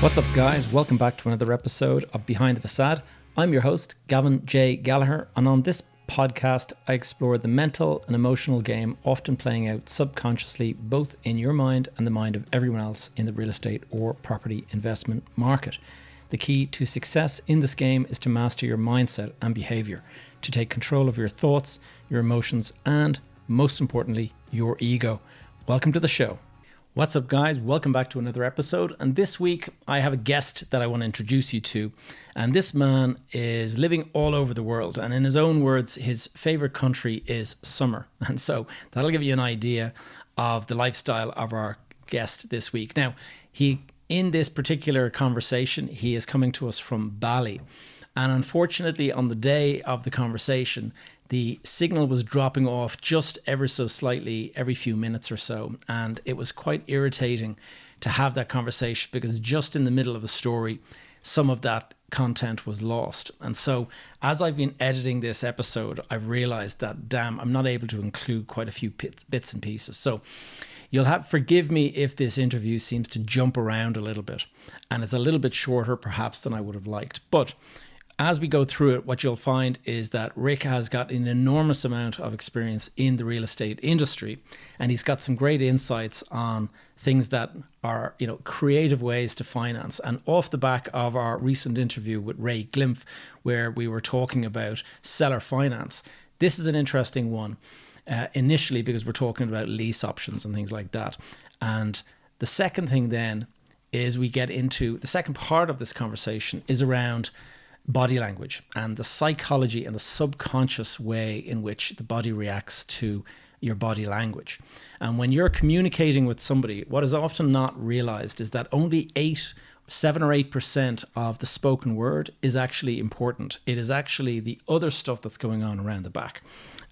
What's up, guys? Welcome back to another episode of Behind the Facade. I'm your host, Gavin J. Gallagher, and on this podcast, I explore the mental and emotional game often playing out subconsciously, both in your mind and the mind of everyone else in the real estate or property investment market. The key to success in this game is to master your mindset and behavior, to take control of your thoughts, your emotions, and most importantly, your ego. Welcome to the show. What's up, guys? Welcome back to another episode. And this week I have a guest that I want to introduce you to. And this man is living all over the world. And in his own words, his favorite country is summer. And so that'll give you an idea of the lifestyle of our guest this week. Now, in this particular conversation, he is coming to us from Bali. And unfortunately, on the day of the conversation, the signal was dropping off just ever so slightly every few minutes or so. And it was quite irritating to have that conversation because just in the middle of the story, some of that content was lost. And so as I've been editing this episode, I've realized that, damn, I'm not able to include quite a few bits and pieces. So forgive me if this interview seems to jump around a little bit and it's a little bit shorter perhaps than I would have liked. But as we go through it, what you'll find is that Rick has got an enormous amount of experience in the real estate industry, and he's got some great insights on things that are, creative ways to finance. And off the back of our recent interview with Ray Glimpf, where we were talking about seller finance, this is an interesting one initially because we're talking about lease options and things like that. And the second thing then is we get into the second part of this conversation is around body language and the psychology and the subconscious way in which the body reacts to your body language. And when you're communicating with somebody, what is often not realized is that only 7 or 8% of the spoken word is actually important. It is actually the other stuff that's going on around the back.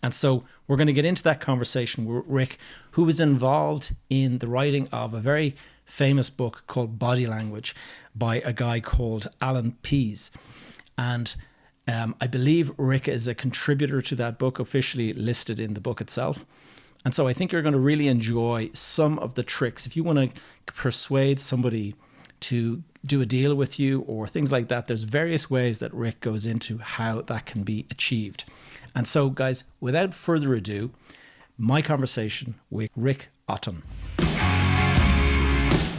And so we're going to get into that conversation with Rick, who was involved in the writing of a very famous book called Body Language by a guy called Alan Pease. And I believe Rick is a contributor to that book, officially listed in the book itself. And so I think you're going to really enjoy some of the tricks. If you want to persuade somebody to do a deal with you or things like that, there's various ways that Rick goes into how that can be achieved. And so, guys, without further ado, my conversation with Rick Otton.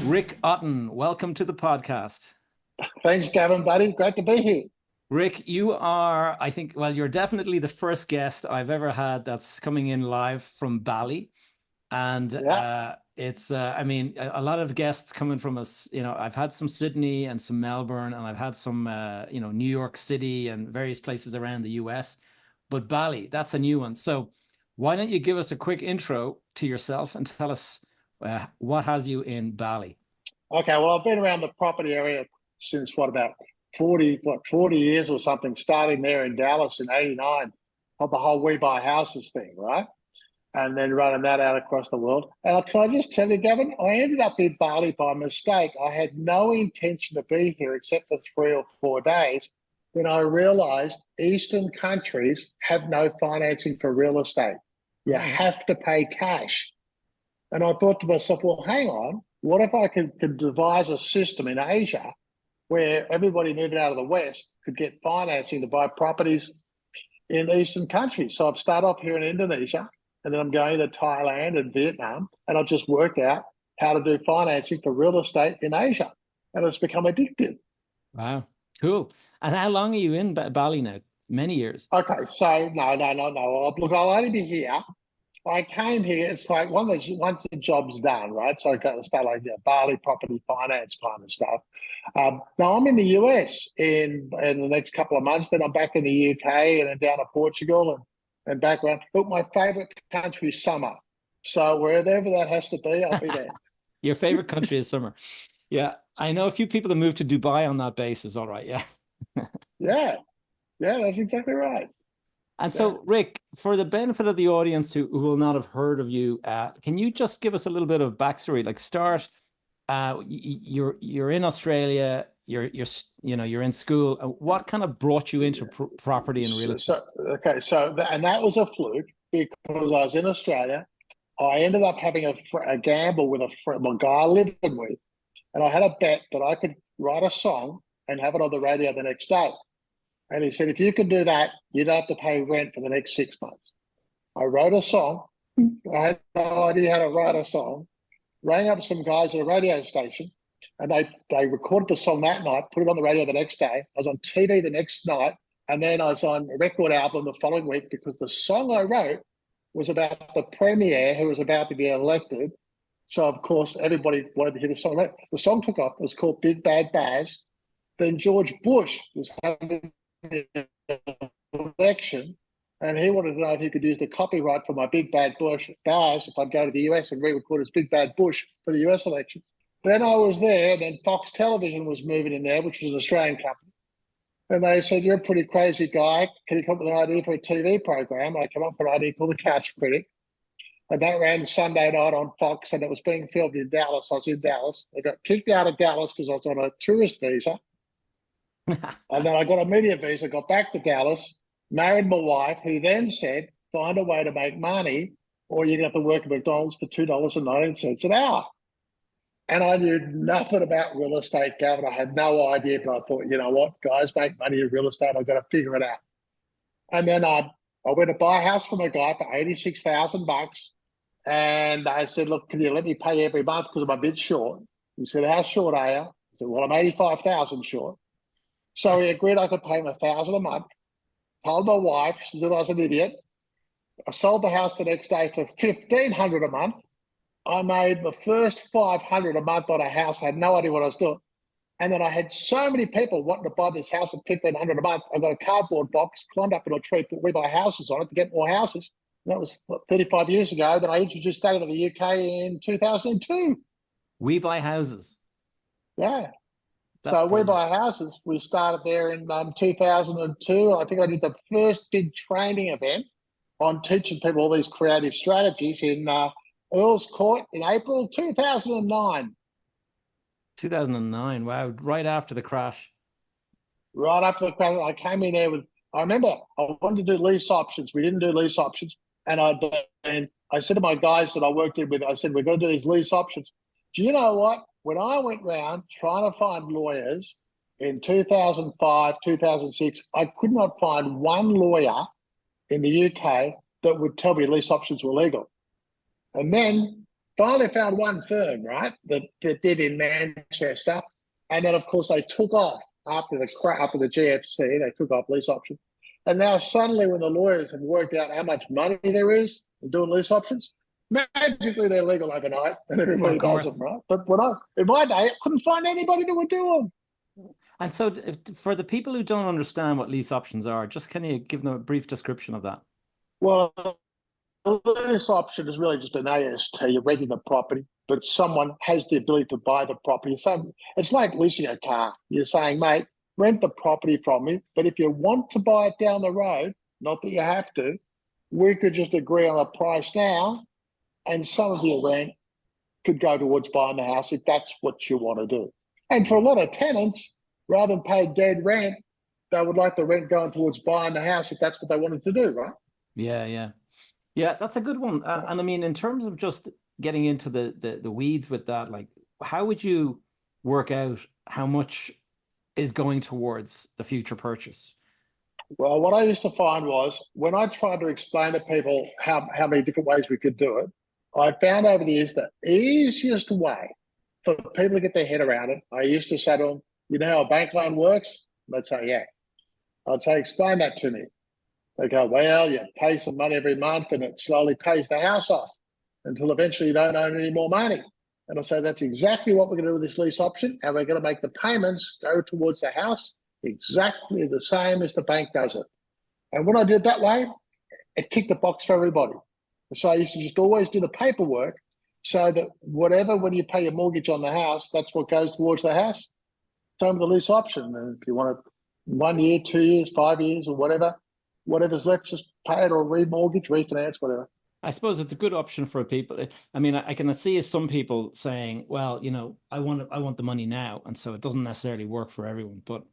Rick Otton, welcome to the podcast. Thanks, Gavin, buddy. Great to be here. Rick, you are, you're definitely the first guest I've ever had that's coming in live from Bali. And it's, a lot of guests coming from us, I've had some Sydney and some Melbourne, and I've had some, New York City and various places around the US. But Bali, that's a new one. So why don't you give us a quick intro to yourself and tell us what has you in Bali? Okay, well, I've been around the property area since about 40 years or something, starting there in Dallas in 89 of the whole We Buy Houses thing, right? And then running that out across the world. And can I just tell you, Gavin, I ended up in Bali by mistake. I had no intention to be here except for 3 or 4 days when I realized Eastern countries have no financing for real estate. You have to pay cash. And I thought to myself, well, hang on, what if I could devise a system in Asia where everybody moving out of the West could get financing to buy properties in Eastern countries? So I've started off here in Indonesia, and then I'm going to Thailand and Vietnam, and I've just worked out how to do financing for real estate in Asia. And it's become addictive. Wow, cool. And how long are you in Bali now? Many years. Okay, so no. Look, I'll only be here. I came here, it's like once the job's done, right? So I got to start like Bali property finance kind of stuff. Now I'm in the US in the next couple of months, then I'm back in the UK and then down to Portugal and back around. But my favorite country is summer. So wherever that has to be, I'll be there. Your favorite country is summer. Yeah, I know a few people that moved to Dubai on that basis. All right, yeah. Yeah, that's exactly right. And so, Rick, for the benefit of the audience who will not have heard of you, can you just give us a little bit of backstory? Like, you're in Australia, you're in school. What kind of brought you into property and real estate? And that was a fluke because I was in Australia. I ended up having a gamble with a guy I lived with, and I had a bet that I could write a song, and have it on the radio the next day. And he said, if you can do that, you don't have to pay rent for the next 6 months. I wrote a song. I had no idea how to write a song. Rang up some guys at a radio station, and they recorded the song that night, put it on the radio the next day. I was on TV the next night, and then I was on a record album the following week because the song I wrote was about the premier who was about to be elected. So, of course, everybody wanted to hear the song. The song took off. It was called Big Bad Baz. Then George Bush was having the election, and he wanted to know if he could use the copyright for my Big Bad Bush Baz if I'd go to the US and re-record as Big Bad Bush for the US election. Then I was there. Then Fox Television was moving in there, which was an Australian company. And they said, you're a pretty crazy guy. Can you come up with an idea for a TV program? I came up with an idea called The Couch Critic. And that ran Sunday night on Fox, and it was being filmed in Dallas. I was in Dallas. I got kicked out of Dallas because I was on a tourist visa. And then I got a media visa, got back to Dallas, married my wife, who then said, find a way to make money, or you're going to have to work at McDonald's for $2.19 an hour. And I knew nothing about real estate, Gavin. I had no idea, but I thought, you know what, guys make money in real estate. I've got to figure it out. And then I went to buy a house from a guy for $86,000. And I said, look, can you let me pay every month because I'm a bit short? He said, how short are you? I said, well, I'm 85,000 short. So he agreed I could pay him $1,000 a month. Told my wife, she thought I was an idiot. I sold the house the next day for $1,500 a month. I made the first $500 a month on a house. I had no idea what I was doing. And then I had so many people wanting to buy this house at $1,500 a month. I got a cardboard box, climbed up in a tree, put We Buy Houses on it to get more houses. And that was 35 years ago. Then I introduced that into the UK in 2002. We Buy Houses. Yeah. So We Buy Houses, we started there in 2002. I think I did the first big training event on teaching people all these creative strategies in Earl's Court in April 2009. 2009, wow, right after the crash. Right after the crash, I came in there with, I remember I wanted to do lease options. We didn't do lease options. And I said to my guys that I worked in with, I said, we're going to do these lease options. Do you know what? When I went round trying to find lawyers in 2005, 2006, I could not find one lawyer in the UK that would tell me lease options were legal. And then finally found one firm, right, that did in Manchester. And then, of course, they took off after the GFC, they took off lease options. And now suddenly when the lawyers have worked out how much money there is in doing lease options, magically they're legal overnight and everybody does them, right? But in my day, I couldn't find anybody that would do them. And so for the people who don't understand what lease options are, just can you give them a brief description of that? Well, a lease option is really just an AST. You're renting the property, but someone has the ability to buy the property. So it's like leasing a car. You're saying, mate, rent the property from me, but if you want to buy it down the road, not that you have to, we could just agree on a price now, and some of your rent could go towards buying the house if that's what you want to do. And for a lot of tenants, rather than pay dead rent, they would like the rent going towards buying the house if that's what they wanted to do, right? Yeah, that's a good one. And I mean, in terms of just getting into the weeds with that, like, how would you work out how much is going towards the future purchase? Well, what I used to find was when I tried to explain to people how many different ways we could do it, I found over the years the easiest way for people to get their head around it, I used to say to them, you know how a bank loan works? They'd say, yeah. I'd say, explain that to me. They go, well, you pay some money every month and it slowly pays the house off until eventually you don't own any more money. And I say, that's exactly what we're going to do with this lease option. And we're going to make the payments go towards the house exactly the same as the bank does it. And when I did that way, it ticked the box for everybody. So I used to just always do the paperwork so that whatever, when you pay your mortgage on the house, that's what goes towards the house. Same with the lease option. And if you want it 1 year, 2 years, 5 years or whatever's left, just pay it or remortgage, refinance, whatever. I suppose it's a good option for people. I mean, I can see some people saying, well, you know, I want the money now. And so it doesn't necessarily work for everyone, but.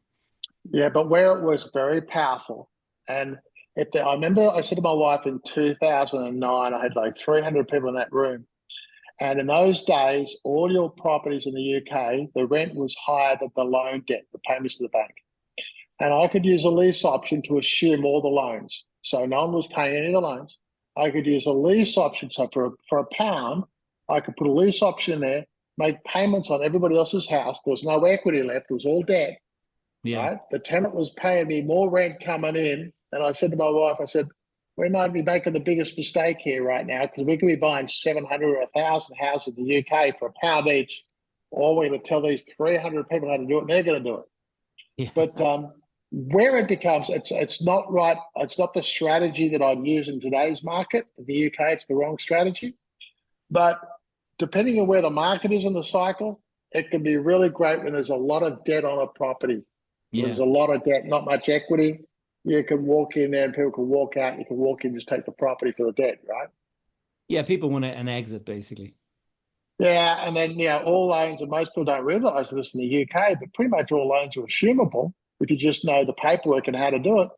Yeah, but where it was very powerful. And I remember I said to my wife in 2009, I had like 300 people in that room. And in those days, all your properties in the UK, the rent was higher than the loan debt, the payments to the bank. And I could use a lease option to assume all the loans. So no one was paying any of the loans. I could use a lease option. So for a pound, I could put a lease option in there, make payments on everybody else's house. There was no equity left. It was all debt. Yeah. Right? The tenant was paying me more rent coming in. And I said to my wife, I said, we might be making the biggest mistake here right now because we could be buying 700 or 1,000 houses in the UK for a pound each. Or we're going to tell these 300 people how to do it, and they're going to do it. Yeah. But where it becomes, it's not right. It's not the strategy that I'd use in today's market. In the UK, it's the wrong strategy. But depending on where the market is in the cycle, it can be really great when there's a lot of debt on a property. Yeah. There's a lot of debt, not much equity. You can walk in there and people can walk out. You can walk in and just take the property for the debt, right? Yeah, people want an exit, basically. Yeah, and then, all loans, and most people don't realise this in the UK, but pretty much all loans are assumable if you just know the paperwork and how to do it.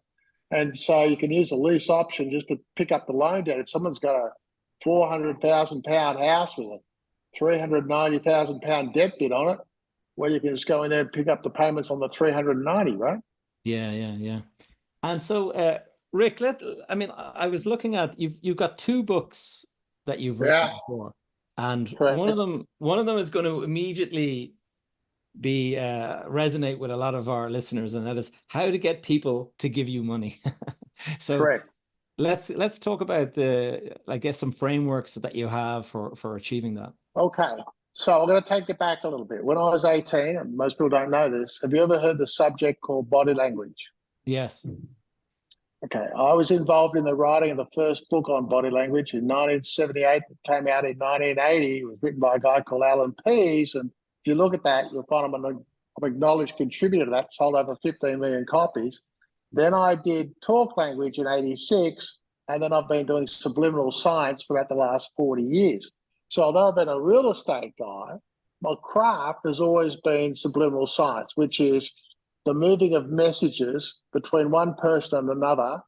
And so you can use a lease option just to pick up the loan debt. If someone's got a £400,000 house with a £390,000 debt bid on it, well, you can just go in there and pick up the payments on the 390, right? Yeah. And so, Rick, I was looking at you've got two books that you've written before, and Correct. one of them is going to immediately be resonate with a lot of our listeners, and that is how to get people to give you money. So correct. Let's talk about some frameworks that you have for achieving that. Okay. So I'm going to take it back a little bit. When I was 18, and most people don't know this, have you ever heard the subject called body language? Yes. Okay. I was involved in the writing of the first book on body language in 1978. It came out in 1980. It was written by a guy called Alan Pease. And if you look at that, you'll find I'm an acknowledged contributor to that. Sold over 15 million copies. Then I did talk language in 86. And then I've been doing subliminal science for about the last 40 years. So although I've been a real estate guy, my craft has always been subliminal science, which is the moving of messages between one person and another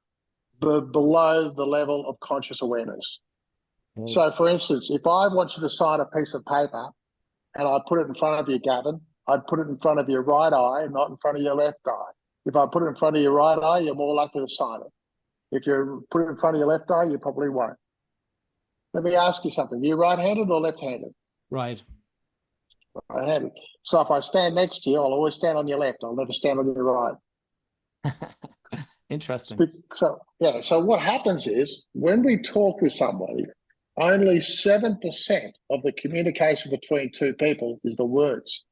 below the level of conscious awareness. Mm. So, for instance, if I want you to sign a piece of paper and I put it in front of you, Gavin, I'd put it in front of your right eye, not in front of your left eye. If I put it in front of your right eye, you're more likely to sign it. If you put it in front of your left eye, you probably won't. Let me ask you something. Are you right-handed or left-handed? Right. Right-handed. So if I stand next to you, I'll always stand on your left. I'll never stand on your right. Interesting. So what happens is when we talk with somebody, only 7% of the communication between two people is the words.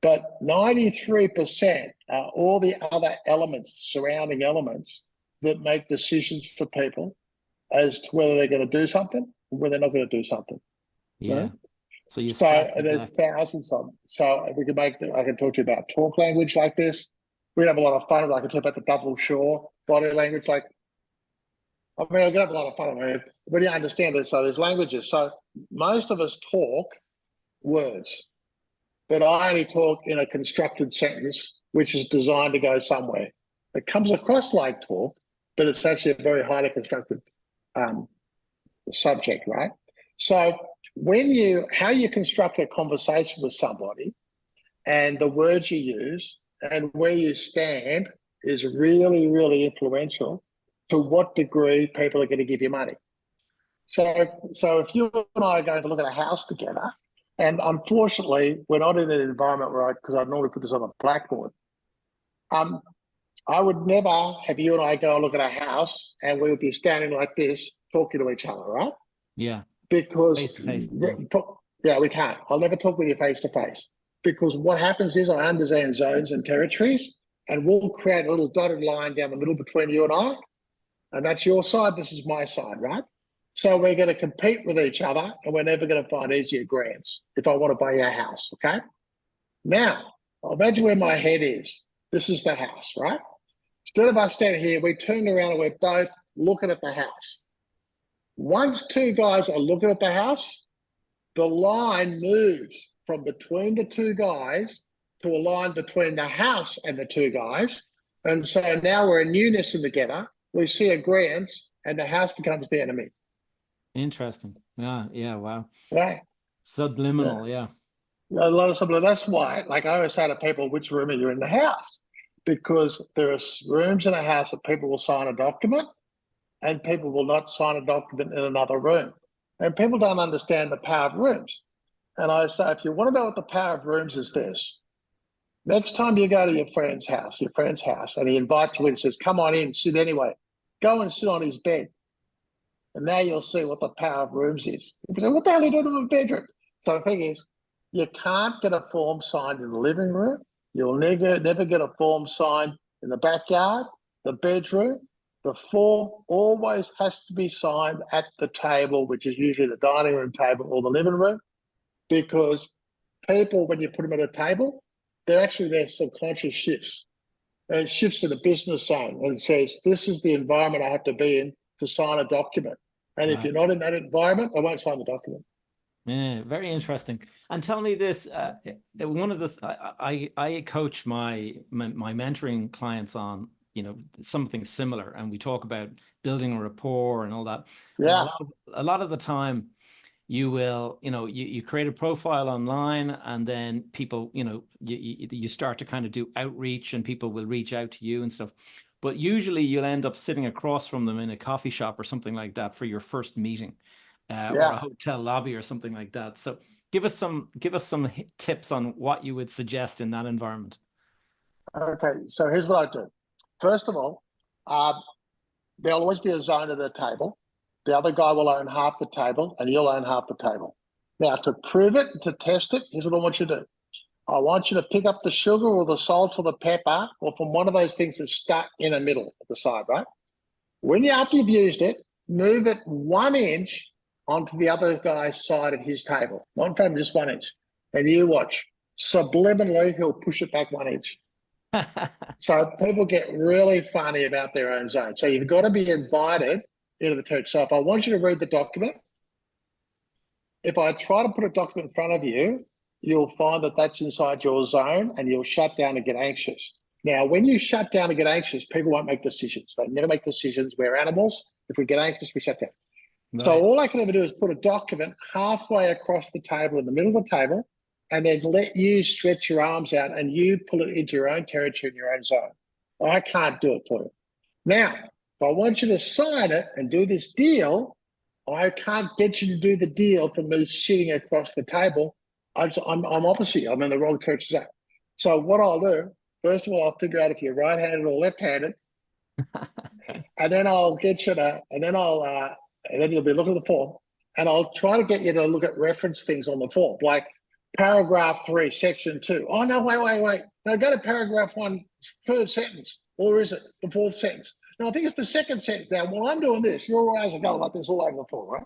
But 93% are all the other elements, surrounding elements, that make decisions for people as to whether they're going to do something or whether they're not going to do something. Yeah. Right? So there's thousands of them. So I can talk to you about talk language like this. We have a lot of fun. I can talk about the double shore body language. I can have a lot of fun with it. But you understand this. So there's languages. So most of us talk words, but I only talk in a constructed sentence, which is designed to go somewhere. It comes across like talk, but it's actually a very highly constructed subject, right? So how you construct a conversation with somebody and the words you use and where you stand is really, really influential to what degree people are going to give you money. So if you and I are going to look at a house together, and unfortunately we're not in an environment where because I normally put this on a blackboard, I would never have you and I go and look at a house and we would be standing like this talking to each other, right? Yeah. Because face-to-face. we can't. I'll never talk with you face to face because what happens is I understand zones and territories and we'll create a little dotted line down the middle between you and I, and that's your side, this is my side, right? So we're going to compete with each other and we're never going to find easier grants if I want to buy your house, okay? Now, imagine where my head is. This is the house, right? Instead of us standing here, we turned around and we're both looking at the house. Once two guys are looking at the house, the line moves from between the two guys to a line between the house and the two guys. And so now we're in unison together. We see agreements and the house becomes the enemy. Interesting. Yeah. Wow. Yeah, yeah. Subliminal. Yeah. A lot of something. That's why, like I always say to people, which room are you in the house? Because there are rooms in a house that people will sign a document and people will not sign a document in another room. And people don't understand the power of rooms. And I say, if you want to know what the power of rooms is, this. Next time you go to your friend's house, and he invites you in and says, come on in, sit anyway. Go and sit on his bed. And now you'll see what the power of rooms is. People say, what the hell are you doing in my bedroom? So the thing is, you can't get a form signed in the living room. You'll never get a form signed in the backyard, the bedroom. The form always has to be signed at the table, which is usually the dining room table or the living room, because people, when you put them at a table, they're actually their subconscious shifts. And it shifts to the business zone and says, this is the environment I have to be in to sign a document. And if Right. you're not in that environment, they won't sign the document. Yeah, very interesting. And tell me this: one of the I coach my mentoring clients on something similar, and we talk about building a rapport and all that. And Yeah, a lot of the time, you will you create a profile online, and then people you start to kind of do outreach, and people will reach out to you and stuff. But usually, you'll end up sitting across from them in a coffee shop or something like that for your first meeting or a yeah. hotel lobby or something like that. So give us some tips on what you would suggest in that environment. Okay, so here's what I do. First of all, um, there'll always be a zone at a table. The other guy will own half the table and you'll own half the table. Now, to prove it, to test it, here's what I want you to do. I want you to pick up the sugar or the salt or the pepper or from one of those things that's stuck in the middle at the side, right? After you've used it, move it 1 inch onto the other guy's side of his table. Not from just 1 inch. And you watch. Subliminally, he'll push it back 1 inch. So people get really funny about their own zone. So you've got to be invited into the church. So if I want you to read the document, if I try to put a document in front of you, you'll find that that's inside your zone and you'll shut down and get anxious. Now, when you shut down and get anxious, people won't make decisions. They never make decisions. We're animals. If we get anxious, we shut down. So Right. all I can ever do is put a document halfway across the table, in the middle of the table, and then let you stretch your arms out and you pull it into your own territory in your own zone. I can't do it for you. Now, if I want you to sign it and do this deal, I can't get you to do the deal from me sitting across the table. I'm opposite you. I'm in the wrong territory zone. So what I'll do, first of all, I'll figure out if you're right-handed or left-handed, and then I'll get you to, and then you'll be looking at the form, and I'll try to get you to look at reference things on the form, like paragraph 3, section 2. Oh, no, wait. No, go to paragraph 1, third sentence. Or is it the fourth sentence? No, I think it's the second sentence. Now, while I'm doing this, your eyes are going like this all over the form, right?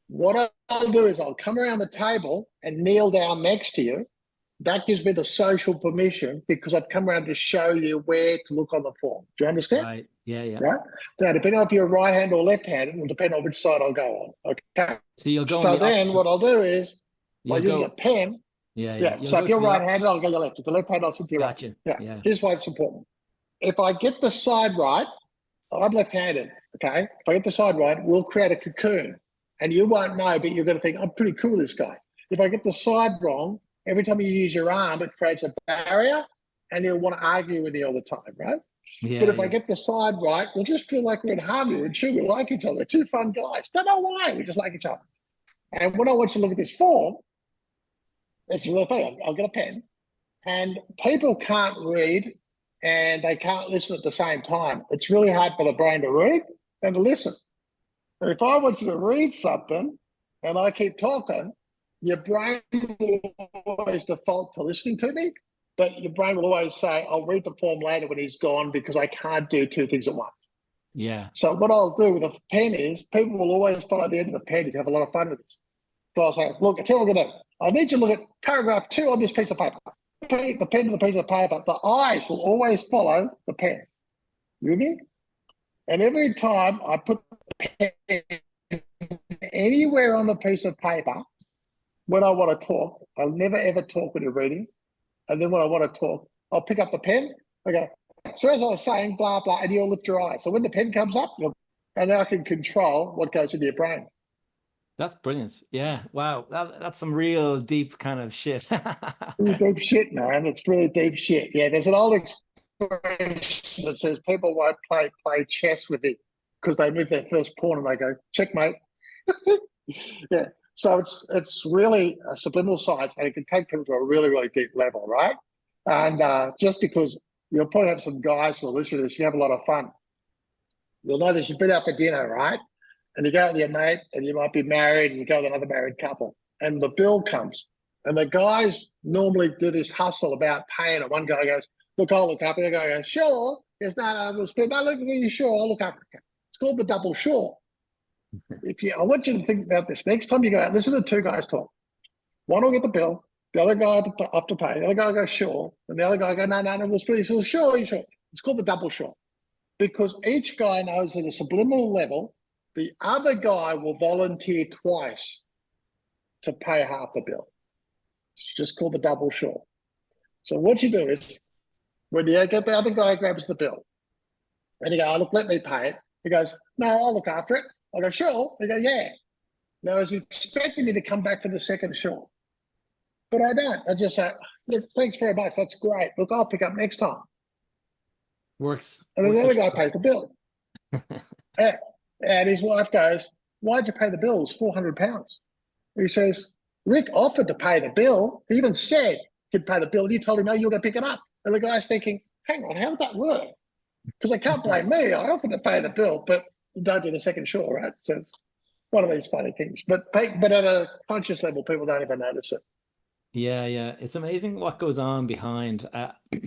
What I'll do is I'll come around the table and kneel down next to you. That gives me the social permission because I've come around to show you where to look on the form. Do you understand? Right. Yeah. Right? Now, depending on if you're right-handed or left-handed, will depend on which side I'll go on. Okay. So you'll go in So the then opposite. what I'll do is, by You'll using a go. pen, Yeah. yeah. You'll So go if to you're the op. right-handed, I'll go your left. If you're left-handed, I'll sit to your right. Gotcha. Yeah. Yeah. Here's why it's important. If I get the side right, I'm left-handed, okay? If I get the side right, we'll create a cocoon. And you won't know, but you're going to think, I'm pretty cool, this guy. If I get the side wrong, every time you use your arm, it creates a barrier and you'll want to argue with you all the time, right? But Yeah. if I Yeah. get the side right, we'll just feel like we're in harmony and sure, we like each other. We're two fun guys. Don't know why, we just like each other. And when I want you to look at this form, it's really funny. I'll get a pen and people can't read and they can't listen at the same time. It's really hard for the brain to read and to listen. And if I want you to read something and I keep talking, your brain will always default to listening to me, but your brain will always say, I'll read the form later when he's gone because I can't do two things at once. Yeah. So what I'll do with a pen is people will always follow the end of the pen to have a lot of fun with this. So I'll say, look, I tell you what I'm going to do. I need you to look at paragraph 2 on this piece of paper. The pen to the piece of paper, the eyes will always follow the pen. You with me? And every time I put the pen anywhere on the piece of paper, when I want to talk, I'll never ever talk when you're reading. And then when I want to talk, I'll pick up the pen. Okay. So as I was saying, blah, blah, and you'll lift your eyes. So when the pen comes up, and now I can control what goes into your brain. That's brilliant. Yeah. Wow. That's some real deep kind of shit. Really deep shit, man. It's really deep shit. Yeah, there's an old expression that says people won't play chess with it because they move their first pawn and they go checkmate. Yeah. So it's really a subliminal science, and it can take people to a really, really deep level, right? And just because you'll probably have some guys who will listen to this, you have a lot of fun. You'll know that you've been out for dinner, right? And you go with your mate, and you might be married, and you go with another married couple, and the bill comes. And the guys normally do this hustle about paying it. One guy goes, look, I'll look up. And the guy goes, sure. He goes, no, we'll spend. No, look, are you sure? I'll look up. It's called the double sure. I want you to think about this. Next time you go out, listen to two guys talk. One will get the bill, the other guy have to pay. The other guy will go, sure. And the other guy will go, no, we'll split. Sure, sure. It's called the double sure. Because each guy knows at a subliminal level, the other guy will volunteer twice to pay half the bill. It's just called the double sure. So what you do is, when you get the other guy grabs the bill, and you go, oh, look, let me pay it. He goes, no, I'll look after it. I go, sure. He goes, yeah. Now, he's expecting me to come back for the second sure. But I don't. I just say, look, thanks very much. That's great. Look, I'll pick up next time. Works. And then the other guy pays the bill. Yeah. And his wife goes, why'd you pay the bill? It was £400. He says, Rick offered to pay the bill. He even said he'd pay the bill. And you told him, no, you're going to pick it up. And the guy's thinking, hang on, how did that work? Because I can't blame me. I offered to pay the bill, but you don't do the second sure, right? So it's one of these funny things. But at a conscious level, people don't even notice it. Yeah, yeah. It's amazing what goes on behind.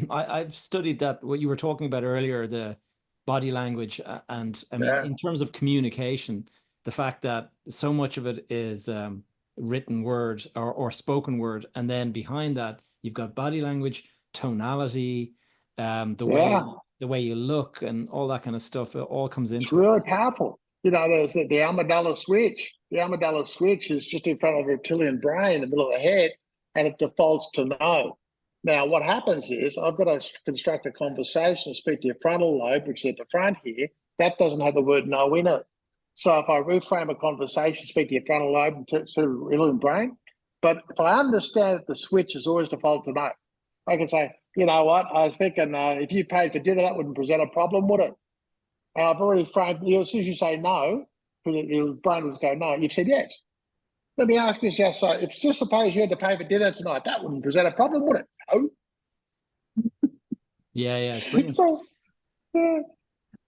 I've studied that, what you were talking about earlier, the body language. And I mean, Yeah. in terms of communication, the fact that so much of it is written word or spoken word. And then behind that, you've got body language, tonality, Yeah. the way you look and all that kind of stuff. It all comes It's into it. really powerful. There's the armadillo switch. The armadillo switch is just in front of the reptilian brain in the middle of the head, and it defaults to no. Now, what happens is I've got to construct a conversation, speak to your frontal lobe, which is at the front here. That doesn't have the word no in it. So if I reframe a conversation, speak to your frontal lobe and to the reptilian brain, but if I understand that the switch is always default to no, I can say, you know what, I was thinking if you paid for dinner, that wouldn't present a problem, would it? And I've already framed, as soon as you say no, your brain will go, no, you've said yes. Let me ask you just, if just suppose you had to pay for dinner tonight, that wouldn't present a problem, would it? No. Yeah, yeah. It's brilliant. So, yeah,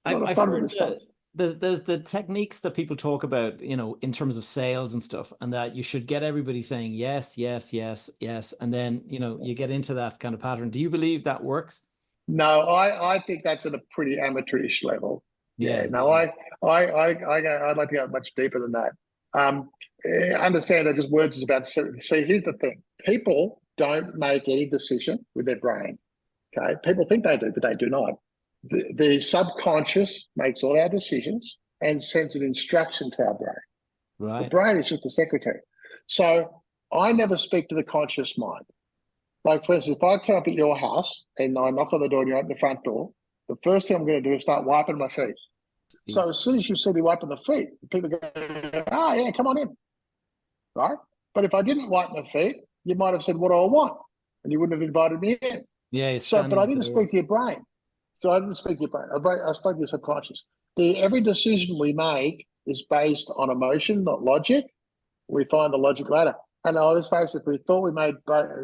a lot of I've fun with heard this stuff. there's the techniques that people talk about, in terms of sales and stuff, and that you should get everybody saying yes, yes, yes, yes, and then you get into that kind of pattern. Do you believe that works? No, I think that's at a pretty amateurish level. Yeah, Yeah, no, I'd like to go much deeper than that. Understand that just words is about. See, here's the thing: people don't make any decision with their brain. Okay, people think they do, but they do not. The subconscious makes all our decisions and sends an instruction to our brain. The right. brain is just the secretary. So I never speak to the conscious mind. Like, for instance, if I turn up at your house and I knock on the door and you open the front door, the first thing I'm going to do is start wiping my feet. So as soon as you see me wiping the feet, people go, oh, yeah, come on in, right? But if I didn't wipe my feet, you might have said, what do I want? And you wouldn't have invited me in. Yeah, you're So, but standing I at the didn't door. speak to your brain. So I didn't speak to your brain. I spoke to your subconscious. Every decision we make is based on emotion, not logic. We find the logic later. And let's face it, if we thought we made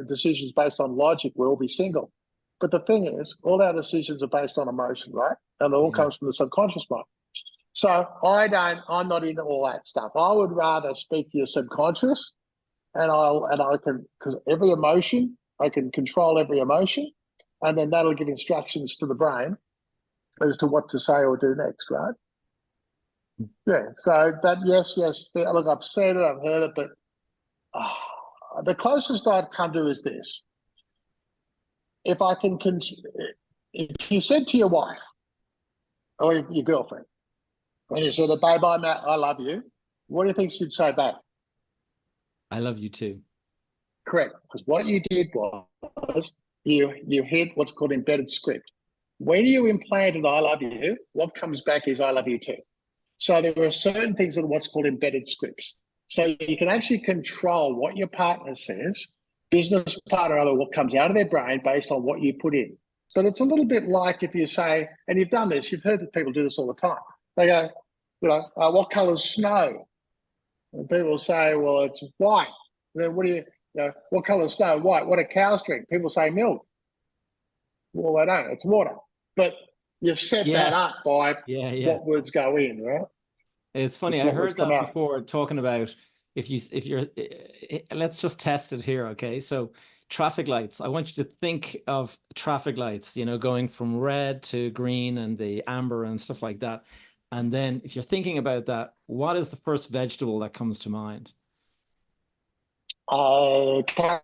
decisions based on logic, we'll all be single. But the thing is, all our decisions are based on emotion, right? And it all Yeah. comes from the subconscious mind. So I'm not into all that stuff. I would rather speak to your subconscious, and I can, because every emotion, I can control every emotion, and then that'll give instructions to the brain as to what to say or do next, right? Yeah. So that, yes, look, I've said it, I've heard it, but the closest I'd come to is this: if I can, if you said to your wife or your girlfriend, when you said, "Babe, I love you," what do you think she'd say back? I love you too. Correct, because what you did was you hit what's called embedded script. When you implanted "I love you," what comes back is "I love you too." So there are certain things that are what's called embedded scripts. So you can actually control what your partner says, business partner, or other, what comes out of their brain based on what you put in. But it's a little bit like if you say, and you've done this, you've heard that people do this all the time. They go, what colour's snow? And people say, well, it's white. Then what colour is snow? White. What do cows drink? People say milk. Well, they don't. It's water. But you've set that up by what words go in, right? It's funny. I heard that before, talking about if you're, let's just test it here. Okay. So traffic lights, I want you to think of traffic lights, going from red to green and the amber and stuff like that. And then if you're thinking about that, what is the first vegetable that comes to mind? Carrot.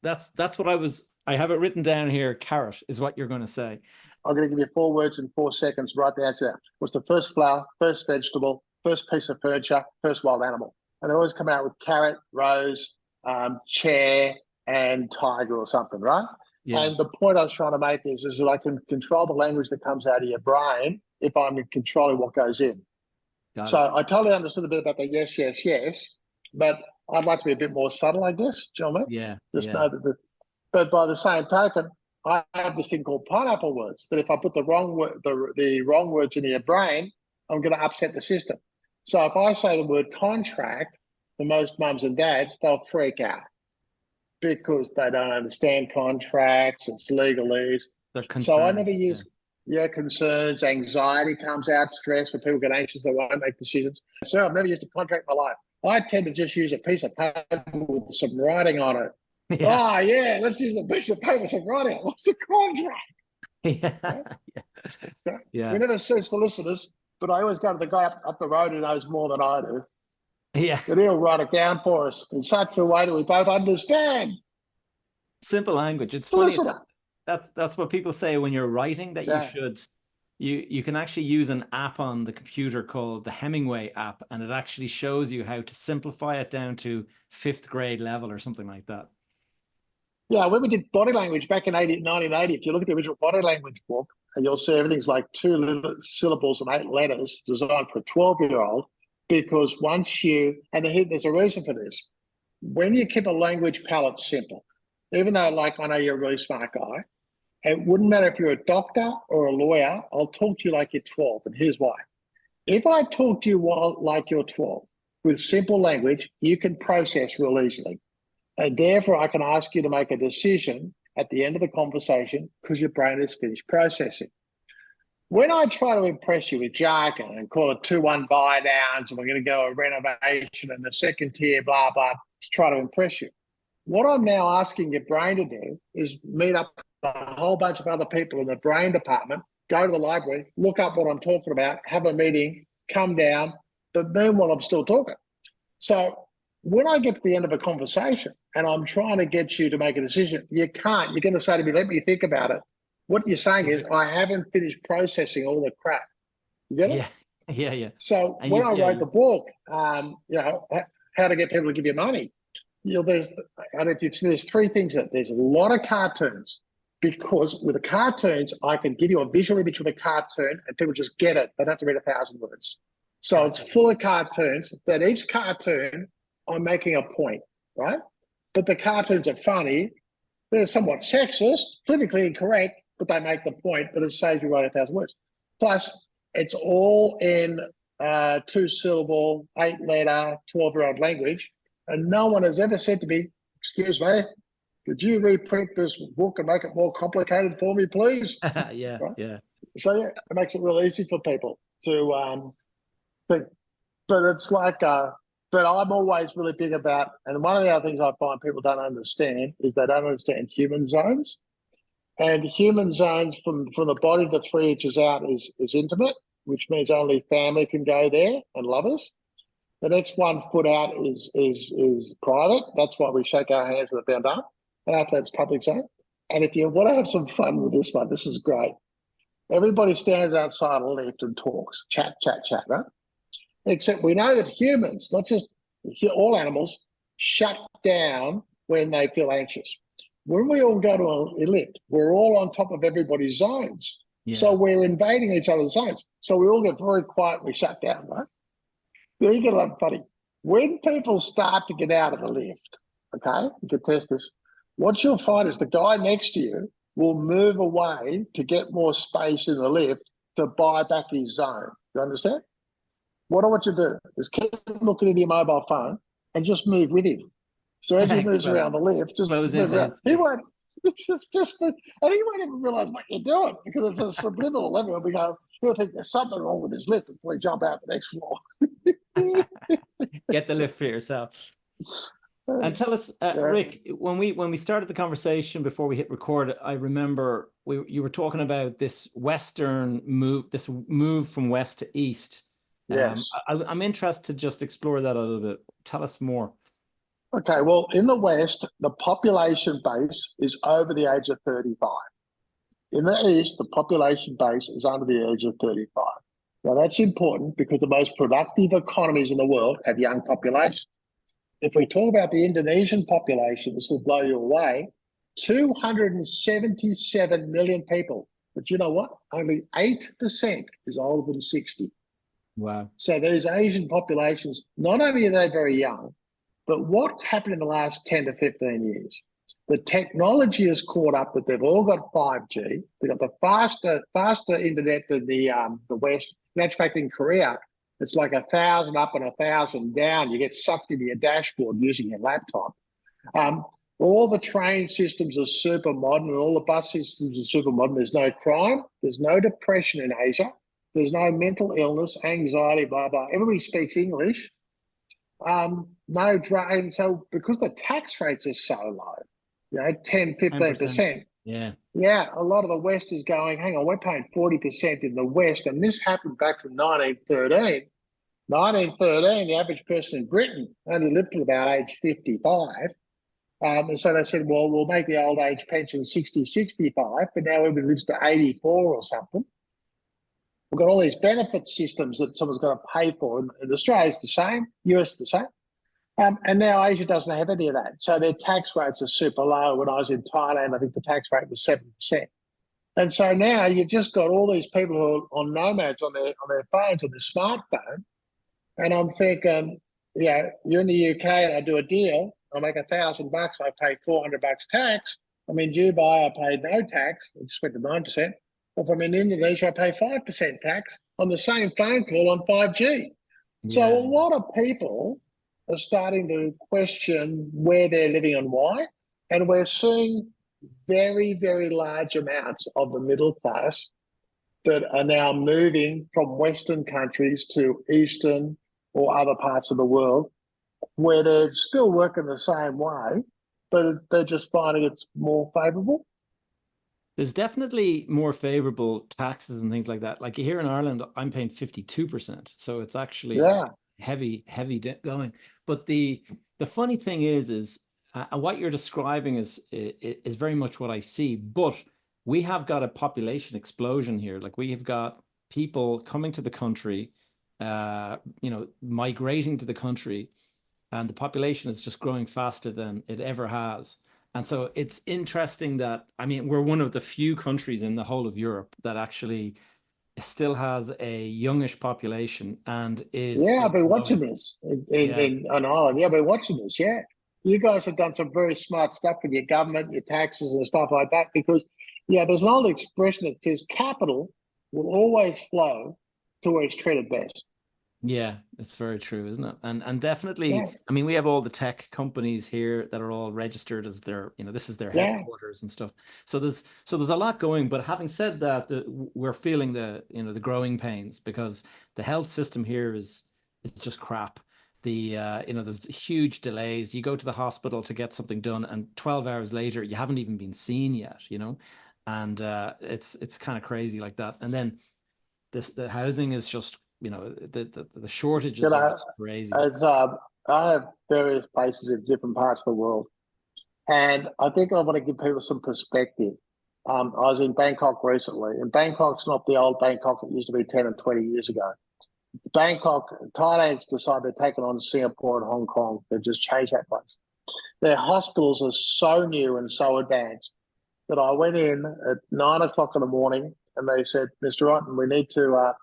That's what I have it written down here. Carrot is what you're going to say. I'm going to give you 4 words in 4 seconds. Write the answer out. What's the first flower, first vegetable, first piece of furniture, first wild animal? And they always come out with carrot, rose, chair, and tiger or something, right? Yeah. And the point I was trying to make is that I can control the language that comes out of your brain if I'm controlling what goes in. So I totally understood a bit about the yes, yes, yes, but I'd like to be a bit more subtle, I guess. Do you know what I mean? Yeah. Know that but by the same token, I have this thing called pineapple words, that if I put the wrong words into your brain, I'm going to upset the system. So if I say the word contract, for most mums and dads, they'll freak out because they don't understand contracts, it's legalese. So I never use concerns, anxiety comes out, stress, when people get anxious, they won't make decisions. So I've never used a contract in my life. I tend to just use a piece of paper with some writing on it. Yeah. Oh, yeah, let's use a piece of paper with some writing on it. What's a contract? Yeah. We never see solicitors, but I always go to the guy up the road who knows more than I do. Yeah. And he'll write it down for us in such a way that we both understand. Simple language. It's funny. That's what people say when you're writing, that you can actually use an app on the computer called the Hemingway app, and it actually shows you how to simplify it down to 5th grade level or something like that. Yeah, when we did body language back in 1980, if you look at the original body language book, and you'll see everything's like 2 syllables and 8 letters designed for a 12-year-old, because there's a reason for this. When you keep a language palette simple, even though I know you're a really smart guy, it wouldn't matter if you're a doctor or a lawyer, I'll talk to you like you're 12, and here's why. If I talk to you like you're 12, with simple language, you can process real easily. And therefore, I can ask you to make a decision at the end of the conversation because your brain has finished processing. When I try to impress you with jargon and call it 2-1 buy downs, and we're going to go a renovation and the second tier, blah, blah, to try to impress you, what I'm now asking your brain to do is meet up a whole bunch of other people in the brain department, go to the library, look up what I'm talking about, have a meeting, come down, but meanwhile, I'm still talking. So when I get to the end of a conversation and I'm trying to get you to make a decision, you can't. You're going to say to me, let me think about it. What you're saying is, I haven't finished processing all the crap. You get it? Yeah. So when I wrote the book, how to get people to give you money, there's 3 things. There's a lot of cartoons, because with the cartoons, I can give you a visual image with a cartoon and people just get it. They don't have to read 1,000 words. So it's full of cartoons that each cartoon, I'm making a point, right? But the cartoons are funny. They're somewhat sexist, politically incorrect, but they make the point, but it saves you writing 1,000 words. Plus, it's all in 2-syllable, 8-letter, 12-year-old language. And no one has ever said to me, excuse me, could you reprint this book and make it more complicated for me, please? Yeah. So, it makes it real easy for people to think. But it's but I'm always really big about, and one of the other things I find people don't understand is they don't understand human zones. And human zones from the body to 3 inches out is intimate, which means only family can go there and lovers. The next 1 foot out is private. That's why we shake our hands with a bandana. And after that's public zone. And if you want to have some fun with this one, this is great. Everybody stands outside a lift and talks, chat, right? Except we know that humans, not just all animals, shut down when they feel anxious. When we all go to a lift, we're all on top of everybody's zones. Yeah. So we're invading each other's zones. So we all get very quiet and we shut down, right? Then you get a lot funny. when people start to get out of the lift, okay, you can test this. What you'll find is the guy next to you will move away to get more space in the lift to buy back his zone. You understand? What I want you to do is keep looking at your mobile phone and just move with him. So as he moves around the lift, just close move into around. his He space. won't and he won't even realize what you're doing because it's a subliminal level. We go, he'll think there's something wrong with his lift before he jump out the next floor. Get the lift for yourself. And tell us, Rick, when we started the conversation before we hit record, I remember you were talking about this Western move, this move from west to east. Yes. I'm interested to just explore that a little bit. Tell us more. Okay, well, in the West, the population base is over the age of 35. In the East, the population base is under the age of 35. Now, that's important because the most productive economies in the world have young populations. If we talk about the Indonesian population, this will blow you away, 277 million people. But you know what? Only 8% is older than 60. Wow. So these Asian populations, not only are they very young, but what's happened in the last 10 to 15 years? The technology has caught up that they've all got 5G. They've got the faster internet than the West. In fact, in Korea, it's like 1,000 up and 1,000 down. You get sucked into your dashboard using your laptop. All the train systems are super modern and all the bus systems are super modern. There's no crime. There's no depression in Asia. There's no mental illness, anxiety, blah, blah. Everybody speaks English. No drug. And so because the tax rates are so low, 10, 15%. Yeah. Yeah, a lot of the West is going, hang on, we're paying 40% in the West. And this happened back from 1913. 1913, the average person in Britain only lived to about age 55. And so they said, well, we'll make the old age pension 60, 65, but now everybody lives to 84 or something. We've got all these benefit systems that someone's got to pay for. And Australia's the same, US the same. And now Asia doesn't have any of that. So their tax rates are super low. When I was in Thailand, I think the tax rate was 7%. And so now you've just got all these people who are on nomads on their phones, on their smartphone. And I'm thinking, you're in the UK and I do a deal, I make $1,000, I pay $400 tax. I'm in Dubai, I paid no tax, I just went to 9%. If I'm in Indonesia, I pay 5% tax on the same phone call on 5G. Yeah. So a lot of people are starting to question where they're living and why. And we're seeing very, very large amounts of the middle class that are now moving from Western countries to Eastern or other parts of the world where they're still working the same way, but they're just finding it's more favourable. There's definitely more favorable taxes and things like that. Like here in Ireland, I'm paying 52%. So it's actually heavy going. But the funny thing is what you're describing is very much what I see. But we have got a population explosion here. Like we have got people coming to the country, migrating to the country, and the population is just growing faster than it ever has. And so it's interesting that, we're one of the few countries in the whole of Europe that actually still has a youngish population and is. Yeah, I've been watching this in Ireland. Yeah, I've been watching this. Yeah. You guys have done some very smart stuff with your government, your taxes and stuff like that, because, there's an old expression that says capital will always flow to where it's treated best. Yeah, it's very true, isn't it? And definitely, we have all the tech companies here that are all registered as their, this is their headquarters and stuff. So there's a lot going. But having said that, we're feeling the growing pains because the health system here is just crap. There's huge delays. You go to the hospital to get something done, and 12 hours later, you haven't even been seen yet. And it's kind of crazy like that. And then the housing is just. The shortages are just crazy. I have various places in different parts of the world, and I think I want to give people some perspective. I was in Bangkok recently, and Bangkok's not the old Bangkok it used to be 10 and 20 years ago. Thailand's decided they're taking on Singapore and Hong Kong. They've just changed that place. Their hospitals are so new and so advanced that I went in at 9 o'clock in the morning, and they said, "Mr. Otton, we need to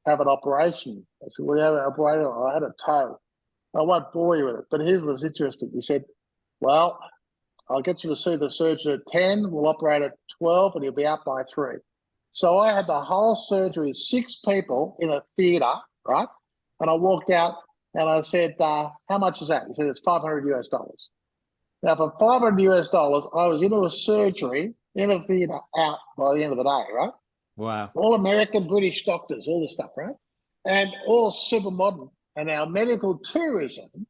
have an operation." I said, "Well, you have an operation?" I had a toe. I won't bore you with it, but his was interesting. He said, well, I'll get you to see the surgeon at 10, we'll operate at 12, and he'll be out by 3. So I had the whole surgery, 6 people in a theatre, right? And I walked out and I said, how much is that? He said, it's $500 US. Now, for $500 US, I was into a surgery in a theatre out by the end of the day, right? Wow. All American, British doctors, all this stuff, right? And all super modern. And our medical tourism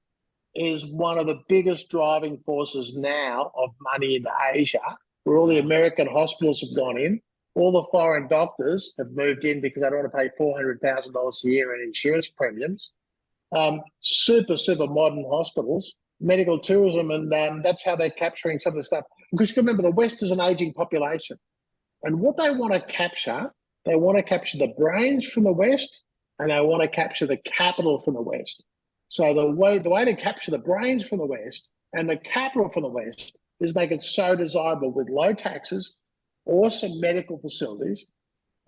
is one of the biggest driving forces now of money into Asia, where all the American hospitals have gone in. All the foreign doctors have moved in because they don't want to pay $400,000 a year in insurance premiums. Super modern hospitals, medical tourism, and that's how they're capturing some of the stuff. Because you remember, the West is an aging population. And what they want to capture the brains from the West, and they want to capture the capital from the West. So the way to capture the brains from the West and the capital from the West is make it so desirable with low taxes, awesome medical facilities,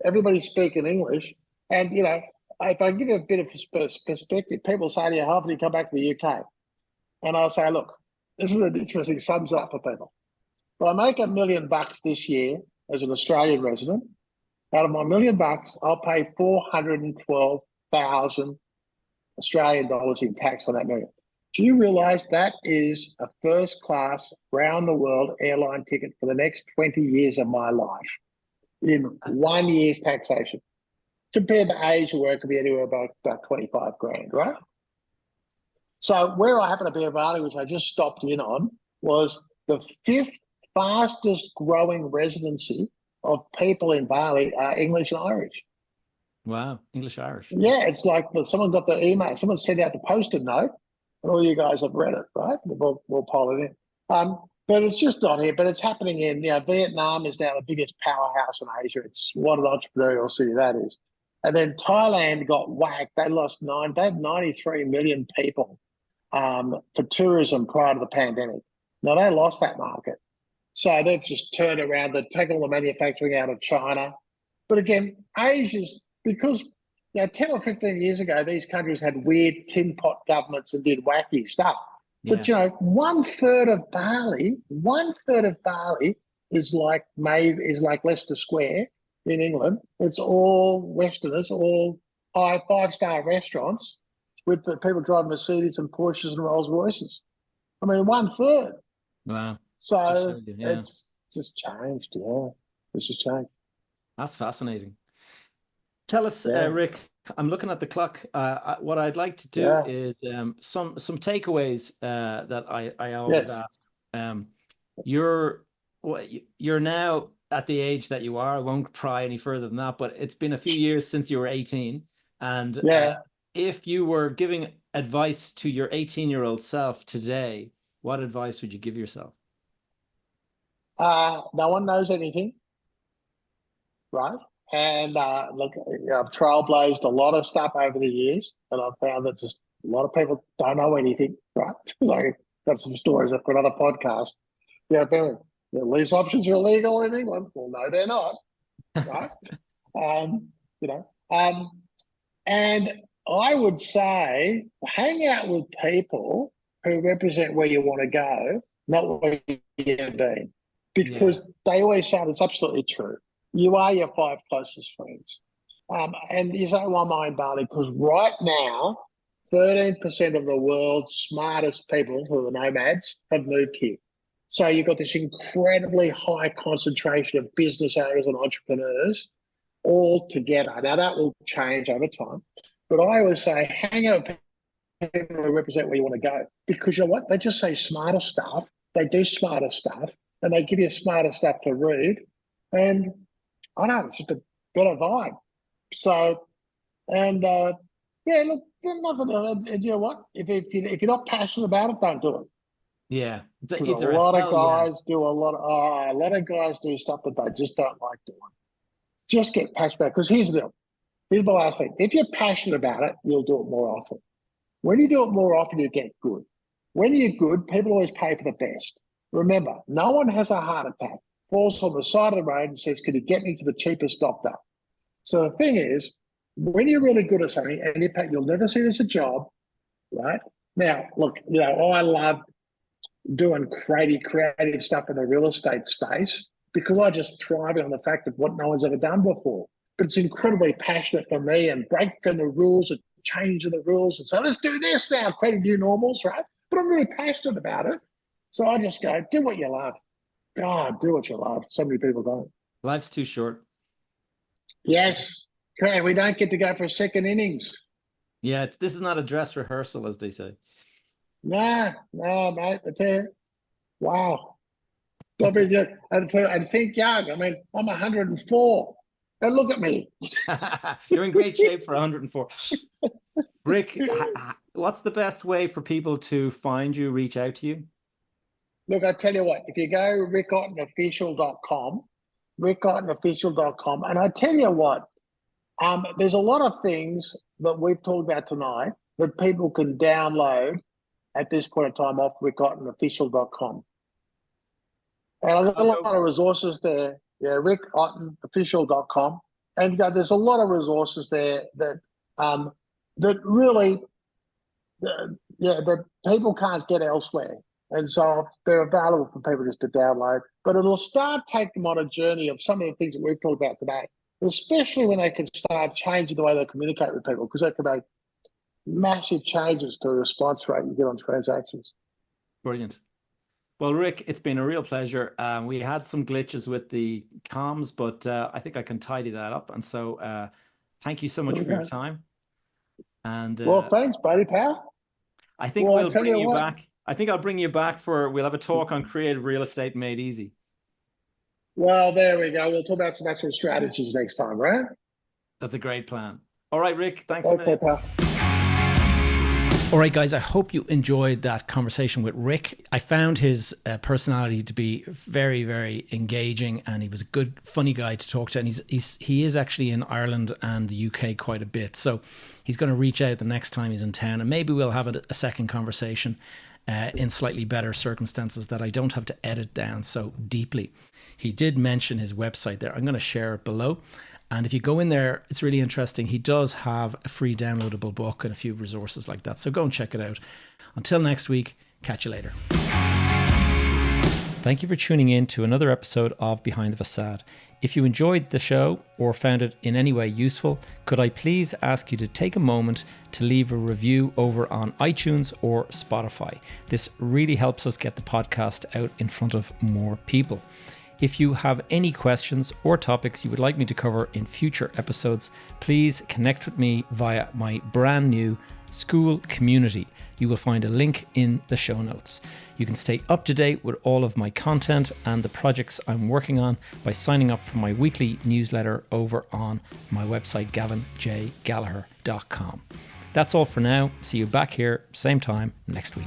everybody speaking English. And, you know, if I give you a bit of perspective, people say to you, how often do you come back to the UK? And I'll say, look, this is an interesting sums up for people. If I make $1 million this year as an Australian resident, out of my $1 million, I'll pay 412,000 Australian dollars in tax on that million. Do you realise that is a first-class, round-the-world airline ticket for the next 20 years of my life in 1 year's taxation? Compared to Asia, where it could be anywhere about 25 grand, right? So where I happen to be in Bali, which I just stopped in on, was the 5th fastest growing residency of people in Bali are English and Irish. Wow, English Irish. Yeah, it's like someone got the email, someone sent out the post-it note, and all you guys have read it, right? We'll pile it in. But it's just not here, but it's happening in, you know, Vietnam is now the biggest powerhouse in Asia. It's what an entrepreneurial city that is. And then Thailand got whacked. They had 93 million people for tourism prior to the pandemic. Now, they lost that market. So they've just turned around, they take all the manufacturing out of China. But again, Asia's, because 10 or 15 years ago, these countries had weird tin pot governments and did wacky stuff. Yeah. But, you know, one third of Bali is like Leicester Square in England. It's all Westerners, all high 5-star restaurants with the people driving Mercedes and Porsches and Rolls Royces. I mean, 1/3. Wow. So it's just changed. Yeah, it's just changed. That's fascinating. Tell us, Rick, I'm looking at the clock. What I'd like to do is some takeaways that I always ask. You're now at the age that you are. I won't pry any further than that, but it's been a few years since you were 18. And if you were giving advice to your 18-year-old self today, what advice would you give yourself? No one knows anything, right? And look, I've trailblazed a lot of stuff over the years, and I've found that just a lot of people don't know anything, right? Like, got some stories up for another podcast. Lease options are illegal in England. Well, no, they're not, right? And I would say hang out with people who represent where you want to go, not where you've been. Because they always say, it's absolutely true. You are your 5 closest friends. And you say, well, I'm in Bali, because right now, 13% of the world's smartest people, who are nomads, have moved here. So you've got this incredibly high concentration of business owners and entrepreneurs all together. Now, that will change over time. But I always say, hang out with people who represent where you want to go. Because you know what? They just say smarter stuff. They do smarter stuff. And they give you smarter stuff to read. And I don't know, it's just a better vibe. So, and look, there's nothing, and you know what? If you're not passionate about it, don't do it. Yeah. A lot of guys do a lot of guys do stuff that they just don't like doing. Just get passionate about it. Because here's the deal. Here's the last thing. If you're passionate about it, you'll do it more often. When you do it more often, you get good. When you're good, people always pay for the best. Remember, no one has a heart attack, falls on the side of the road and says, could you get me to the cheapest doctor? So the thing is, when you're really good at something, and in fact, you'll never see it as a job, right? Now, look, I love doing creative stuff in the real estate space because I just thrive on the fact of what no one's ever done before. But it's incredibly passionate for me and breaking the rules and changing the rules. And so let's do this now, creating new normals, right? But I'm really passionate about it. So I just go, do what you love. God, do what you love. So many people don't. Life's too short. Yes. Okay, we don't get to go for a second innings. Yeah, this is not a dress rehearsal, as they say. No, mate. I tell you, wow. And think young. I mean, I'm 104. And look at me. You're in great shape for 104. Rick, what's the best way for people to find you, reach out to you? Look, I tell you what, if you go rickottonofficial.com, rickottonofficial.com, and I tell you what, there's a lot of things that we've talked about tonight that people can download at this point in time off rickottonofficial.com. And I've got a lot of resources there. Yeah, rickottonofficial.com. And there's a lot of resources there that really that people can't get elsewhere. And so they're available for people just to download. But it'll start taking them on a journey of some of the things that we've talked about today, especially when they can start changing the way they communicate with people, because they can make massive changes to the response rate you get on transactions. Brilliant. Well, Rick, it's been a real pleasure. We had some glitches with the comms, but I think I can tidy that up. And so thank you so much for your time. And well, thanks, buddy, pal. I think we'll bring you back. I think I'll bring you back we'll have a talk on creative real estate made easy. Well, there we go. We'll talk about some actual strategies next time, right? That's a great plan. All right, Rick, thanks okay, pal. All right, guys, I hope you enjoyed that conversation with Rick. I found his personality to be very, very engaging, and he was a good, funny guy to talk to. And he is actually in Ireland and the UK quite a bit. So he's going to reach out the next time he's in town, and maybe we'll have a second conversation in slightly better circumstances that I don't have to edit down so deeply. He did mention his website there. I'm going to share it below. And if you go in there, it's really interesting. He does have a free downloadable book and a few resources like that. So go and check it out. Until next week, catch you later. Thank you for tuning in to another episode of Behind the Facade. If you enjoyed the show or found it in any way useful, could I please ask you to take a moment to leave a review over on iTunes or Spotify? This really helps us get the podcast out in front of more people. If you have any questions or topics you would like me to cover in future episodes, please connect with me via my brand new school community. You will find a link in the show notes. You can stay up to date with all of my content and the projects I'm working on by signing up for my weekly newsletter over on my website, gavinjgallagher.com. That's all for now. See you back here, same time next week.